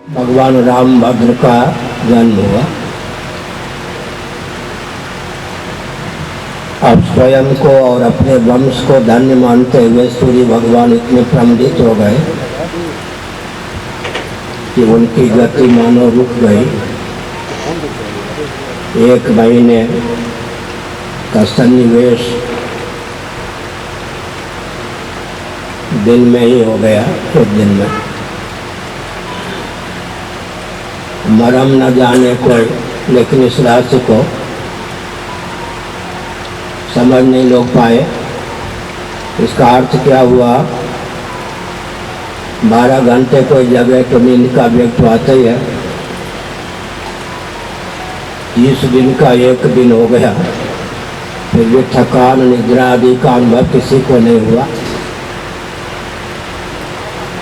भगवान रामभद्र का जन्म हुआ। अब स्वयं को और अपने वंश को धन्य मानते हुए सूर्य भगवान इतने प्रमदित हो गए कि उनकी गति मानो रुक गई। 1 महीने का सन्निवेश दिन में ही हो गया। 1 दिन में मरम न जाने कोई, लेकिन इस रहस्य को समझ नहीं लोग पाए। इसका अर्थ क्या हुआ? 12 घंटे कोई जगह तो नींद का व्यक्त आता ही है। 30 दिन का 1 दिन हो गया, फिर भी थकान निद्रा आदि का अनुभव किसी को नहीं हुआ,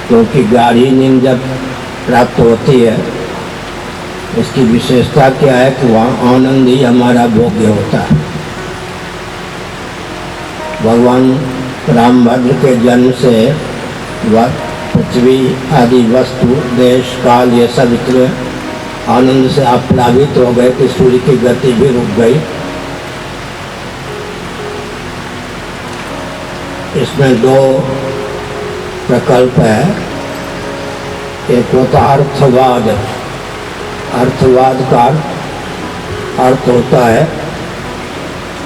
क्योंकि गाढ़ी नींद जब प्राप्त होती है उसकी विशेषता क्या है कि वहाँ आनंद ही हमारा भोग्य होता है। भगवान रामभद्र के जन्म से पृथ्वी आदि वस्तु, देश, काल ये सब इतने आनंद से आप्लावित हो गए कि सूर्य की गति भी रुक गई। इसमें 2 प्रकल्प है। एक होता अर्थवाद। अर्थवाद का अर्थ होता है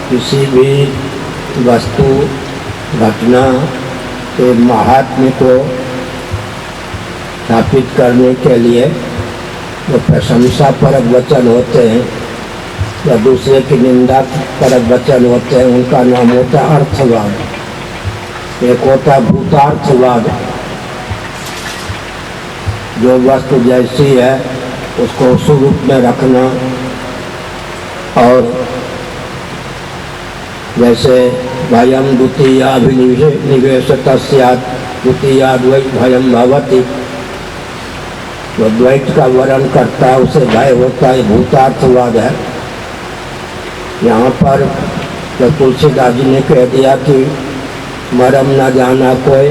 किसी भी वस्तु, घटना के महात्म्य को स्थापित करने के लिए जो प्रशंसा परक वचन होते हैं या दूसरे की निंदा परक वचन होते हैं, उनका नाम होता है अर्थवाद। एक होता है भूतार्थवाद, जो वस्तु जैसी है उसको उस रूप में रखना, और जैसे भयम द्वितीयाभिनिवेशत स्यात् द्वितीयाद्वैत भयम भवति, जो द्वैत का वर्णन करता है उसे भय होता है, भूतार्थवाद है। यहाँ पर तो तुलसीदास जी ने कह दिया कि मरम न जाना कोई,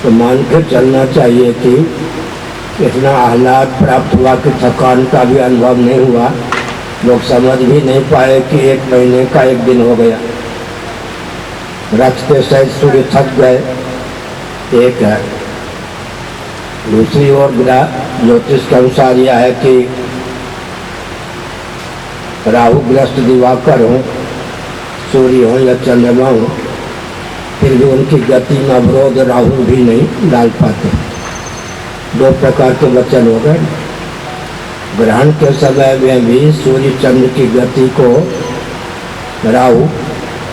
तो मान के चलना चाहिए कि इतना आह्लाद प्राप्त हुआ कि थकान का भी अनुभव नहीं हुआ। लोग समझ भी नहीं पाए कि 1 महीने का 1 दिन हो गया। रथ के सहित सूर्य थक गए, एक है। दूसरी ओर ज्योतिष के अनुसार यह है कि राहुग्रस्त दिवाकर हो, सूर्य हो या चंद्रमा हो, फिर भी उनकी गति में अवरोध राहु भी नहीं डाल पाते। 2 प्रकार के वचन हो गए। ग्रहण के समय में भी सूर्य चंद्र की गति को राहु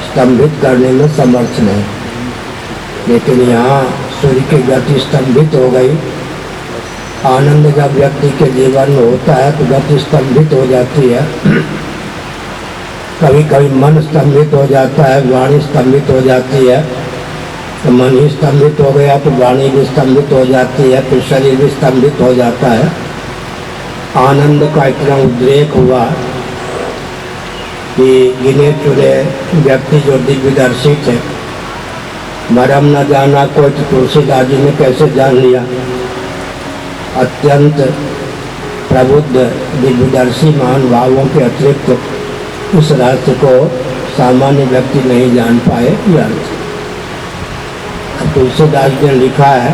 स्तंभित करने में समर्थ नहीं, लेकिन यहाँ सूर्य की गति स्तंभित हो गई। आनंद जब व्यक्ति के जीवन में होता है तो गति स्तंभित हो जाती है। कभी कभी मन स्तंभित हो जाता है, वाणी स्तंभित हो जाती है। तो मन ही स्तंभित हो गया तो वाणी भी स्तंभित हो जाती है, फिर शरीर भी स्तंभित हो जाता है। आनंद का इतना उद्रेक हुआ कि गिने चुने व्यक्ति जो दिव्यदर्शी थे, मरम न जाना कोई, तो तुलसीदास जी ने कैसे जान लिया? अत्यंत प्रबुद्ध दिव्यदर्शी महान भावों के अतिरिक्त उस रहस्य को सामान्य व्यक्ति नहीं जान पाए। यह तुलसीदास ने लिखा है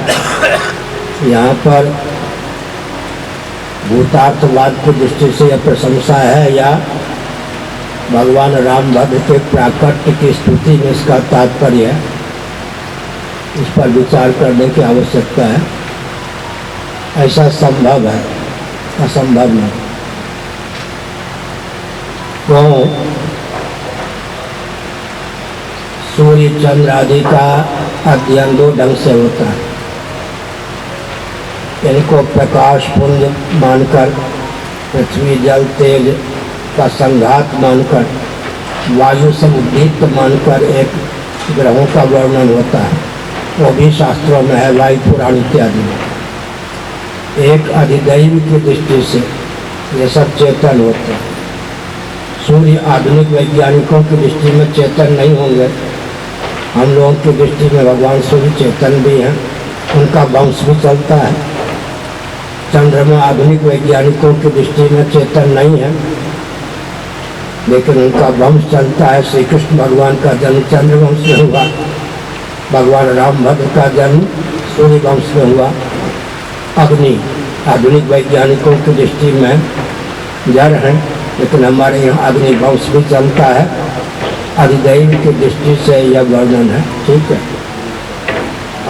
यहाँ पर भूतार्थवाद की दृष्टि से यह प्रशंसा है या भगवान रामभद्र के प्राकट्य की स्तुति में इसका तात्पर्य है, इस पर विचार करने की आवश्यकता है। ऐसा संभव है, असंभव नहीं। तो सूर्य चंद्र आदि का अध्ययन 2 ढंग से होता है। इनको प्रकाश पुंज मानकर, पृथ्वी जल तेज का संघात मानकर, वायु समुद्दीप्त मानकर एक ग्रहों का वर्णन होता है, वो भी शास्त्रों में है, वायु पुराण इत्यादि में। एक अधिदैव की दृष्टि से ये सब चेतन होते हैं। सूर्य आधुनिक वैज्ञानिकों की दृष्टि में चेतन नहीं होंगे, हम लोगों की दृष्टि में भगवान सूर्य चेतन भी हैं, उनका वंश भी चलता है। चंद्रमा आधुनिक वैज्ञानिकों की दृष्टि में चेतन नहीं है, लेकिन उनका वंश चलता है। श्री कृष्ण भगवान का जन्म चंद्रवंश में हुआ, भगवान रामभद्र का जन्म सूर्य वंश में हुआ। अग्नि आधुनिक वैज्ञानिकों की दृष्टि में जड़ है, लेकिन हमारे यहाँ अग्नि वंश भी चलता है। अधिदैव की दृष्टि से यह वर्णन है। ठीक है,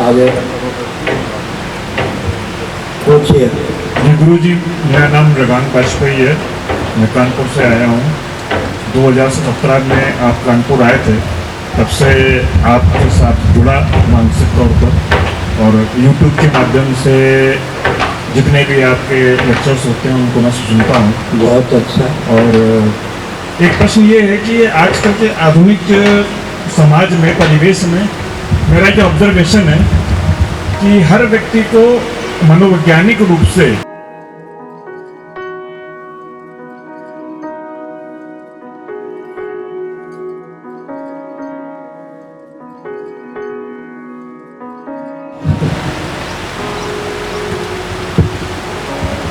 आगे पूछिए। गुरु जी, मेरा नाम रगान वाजपेयी है, मैं कानपुर से आया हूँ। 2017 में आप कानपुर आए थे, तब से आपके साथ जुड़ा मानसिक तौर पर, और YouTube के माध्यम से जितने भी आपके लेक्चर्स होते हैं उनको मैं सुनता हूँ। बहुत अच्छा। और एक प्रश्न ये है कि आजकल के आधुनिक समाज में, परिवेश में मेरा जो ऑब्जर्वेशन है कि हर व्यक्ति को मनोवैज्ञानिक रूप से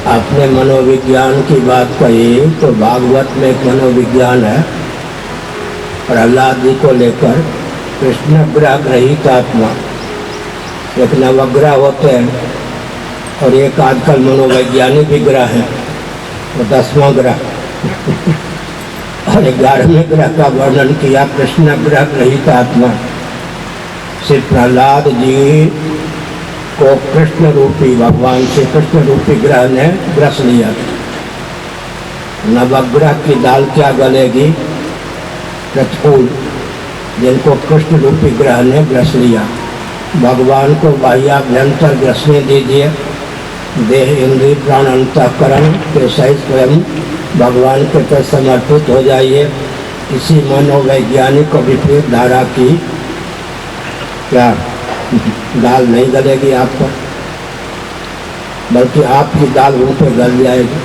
आपने मनोविज्ञान की बात कही, तो भागवत में एक मनोविज्ञान है प्रहलाद जी को लेकर। कृष्ण ग्रह ग्रहित आत्मा, एक नवग्रह होते हैं और एक आजकल मनोवैज्ञानिक भी ग्रह है, वो 10वां ग्रह और 11वें ग्रह का वर्णन किया। कृष्ण ग्रह ग्रहित आत्मा, श्री प्रहलाद जी को कृष्ण रूपी, भगवान से कृष्ण रूपी ग्रह ने ग्रस लिया। नवग्रह की दाल क्या गलेगी? प्रतिकूल, जिनको कृष्ण रूपी ग्रह ने ग्रस लिया। भगवान को बाह्याभ्यंतर ग्रसने दीजिए, देह इंद्रिय प्राण अंतःकरण के सहित स्वयं भगवान के प्रति समर्पित हो जाइए। किसी मनोवैज्ञानिक को विपरीत धारा की क्या दाल नहीं गलेगी आप पर, बल्कि आपकी दाल उन पर गल जाएगी।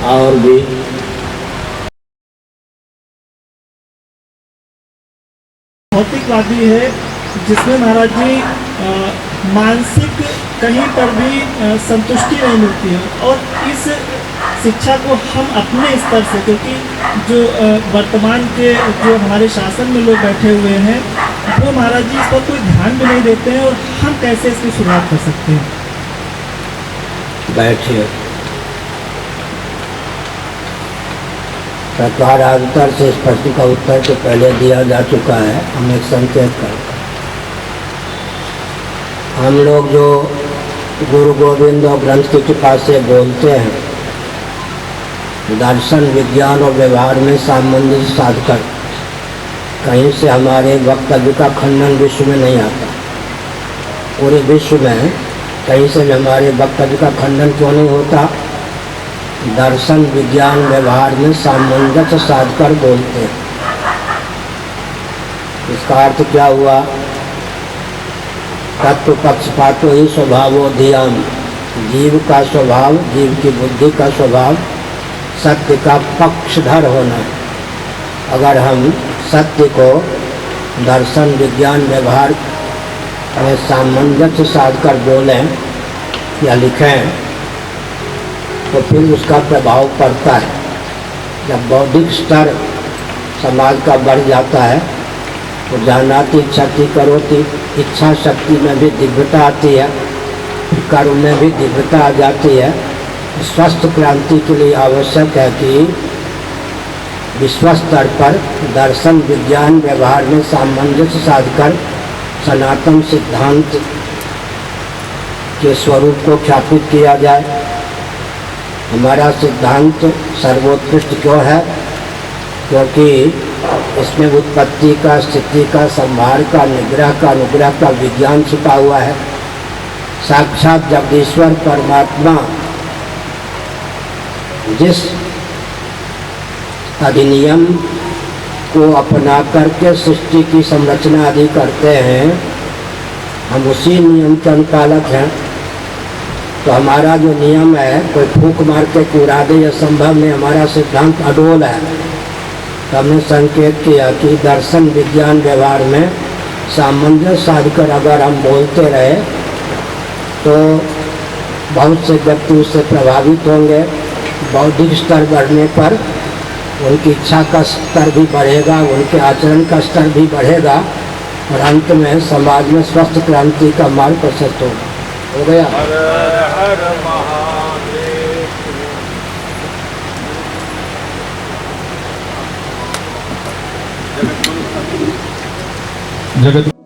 और भी भौतिकवादी है, जिसमें महाराज जी मानसिक कहीं पर भी संतुष्टि नहीं मिलती है, और इस शिक्षा को हम अपने स्तर से, क्योंकि जो वर्तमान के जो हमारे शासन में लोग बैठे हुए हैं, वो महाराज जी इस पर कोई ध्यान भी नहीं देते हैं, और हम कैसे इसकी शुरुआत कर सकते हैं? बैठिए। प्रकारांतर से इस प्रश्न का उत्तर तो पहले दिया जा चुका है। हम एक संकेत करते हैं। हम लोग जो गुरु गोविंद और ग्रंथ की कृपा से बोलते हैं, दर्शन विज्ञान और व्यवहार में सामंजस्य साधकर कहीं से हमारे वक्तव्य का खंडन विश्व में नहीं आता। पूरे विश्व में कहीं से भी हमारे वक्तव्य का खंडन क्यों नहीं होता? दर्शन विज्ञान व्यवहार में सामंजस्य साधकर बोलते हैं। इसका अर्थ क्या हुआ? तत्व पक्षपातो ही स्वभावो धियाम, जीव का स्वभाव, जीव की बुद्धि का स्वभाव सत्य का पक्षधर होना है। अगर हम सत्य को दर्शन विज्ञान व्यवहार में सामंजस्य साधकर बोलें या लिखें, तो फिर उसका प्रभाव पड़ता है। जब बौद्धिक स्तर समाज का बढ़ जाता है, तो जानाति इच्छाति करोति, इच्छा शक्ति में भी दिव्यता आती है, कर्म में भी दिव्यता आ जाती है। स्वस्थ क्रांति के लिए आवश्यक है कि विश्व स्तर पर दर्शन विज्ञान व्यवहार में सामंजस्य साधकर सनातन सिद्धांत के स्वरूप को ख्यापित किया जाए। हमारा सिद्धांत सर्वोत्कृष्ट क्यों है? क्योंकि इसमें उत्पत्ति का, स्थिति का, संहार का, निग्रह का, अनुग्रह का विज्ञान छिपा हुआ है। साक्षात जगदीश्वर परमात्मा जिस अधिनियम को अपना करके सृष्टि की संरचना आदि करते हैं, हम उसी नियम के अनुपालक हैं। तो हमारा जो नियम है, कोई फूंक मार के उड़ा दे, यह संभव नहीं। हमारा सिद्धांत अडोल है। तो हमने संकेत किया कि दर्शन विज्ञान व्यवहार में सामंजस्य साधकर अगर हम बोलते रहे, तो बहुत से व्यक्ति उससे प्रभावित होंगे। बौद्धिक स्तर बढ़ने पर उनकी इच्छा का स्तर भी बढ़ेगा, उनके आचरण का स्तर भी बढ़ेगा और अंत में समाज में स्वस्थ क्रांति का मार्ग प्रशस्त होगा। हो गया। जगत